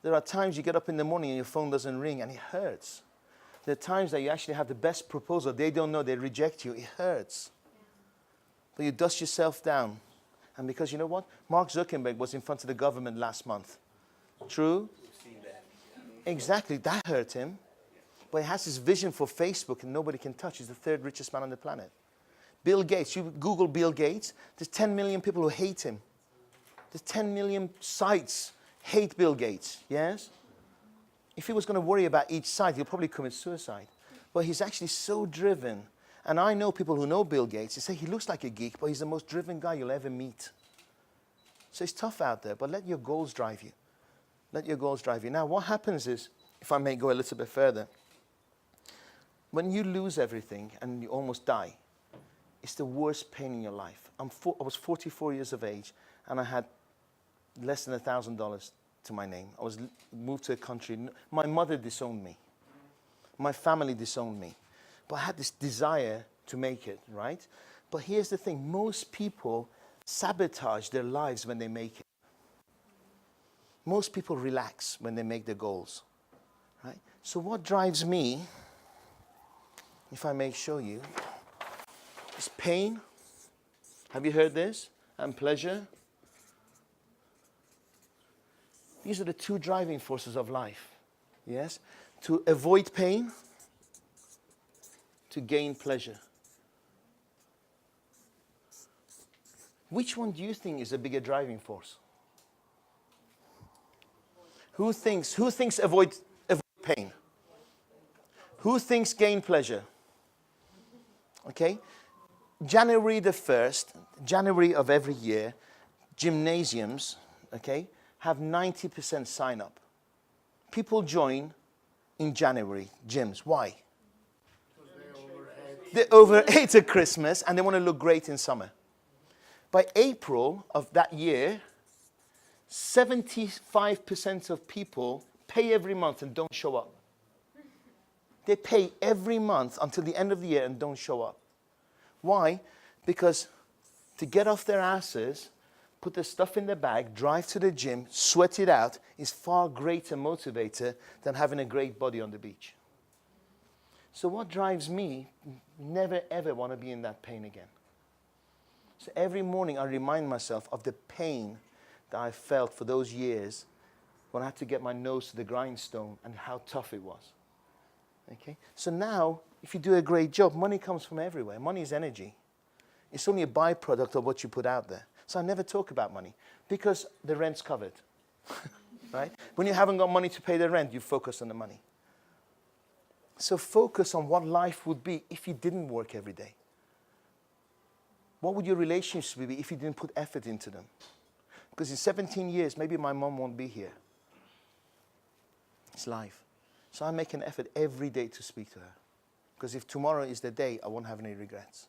There are times you get up in the morning and your phone doesn't ring and it hurts. There are times that you actually have the best proposal. They don't know, they reject you. It hurts. But you dust yourself down. And because you know what? Mark Zuckerberg was in front of the government last month. True? Exactly. That hurt him. But he has this vision for Facebook and nobody can touch. He's the third richest man on the planet. Bill Gates. You Google Bill Gates. There's 10 million people who hate him. There's 10 million sites hate Bill Gates. Yes? If he was going to worry about each site, he'll probably commit suicide. But he's actually so driven. And I know people who know Bill Gates. They say he looks like a geek, but he's the most driven guy you'll ever meet. So it's tough out there, but let your goals drive you. Let your goals drive you. Now, what happens is, if I may go a little bit further, when you lose everything and you almost die, it's the worst pain in your life. I was 44 years of age, and I had less than $1,000 to my name. I was moved to a country. My mother disowned me. My family disowned me. But I had this desire to make it, right? But here's the thing. Most people sabotage their lives when they make it. Most people relax when they make their goals, right? So what drives me, if I may show you, is pain. Have you heard this? And pleasure. These are the two driving forces of life. Yes? To avoid pain, to gain pleasure. Which one do you think is a bigger driving force? Who thinks avoid pain? Who thinks gain pleasure? Okay? January the 1st, January of every year, gymnasiums, okay, have 90% sign up. People join in January, gyms. Why? They overate at Christmas and they want to look great in summer. By April of that year, 75% of people pay every month and don't show up. They pay every month until the end of the year and don't show up. Why? Because to get off their asses, put the stuff in their bag, drive to the gym, sweat it out, is far greater motivator than having a great body on the beach. So what drives me, never ever want to be in that pain again. So every morning I remind myself of the pain that I felt for those years when I had to get my nose to the grindstone and how tough it was. Okay? So now, if you do a great job, money comes from everywhere. Money is energy. It's only a byproduct of what you put out there. So I never talk about money because the rent's covered. Right? When you haven't got money to pay the rent, you focus on the money. So focus on what life would be if you didn't work every day. What would your relationships be if you didn't put effort into them? Because in 17 years, maybe my mom won't be here. It's life. So I make an effort every day to speak to her. Because if tomorrow is the day, I won't have any regrets.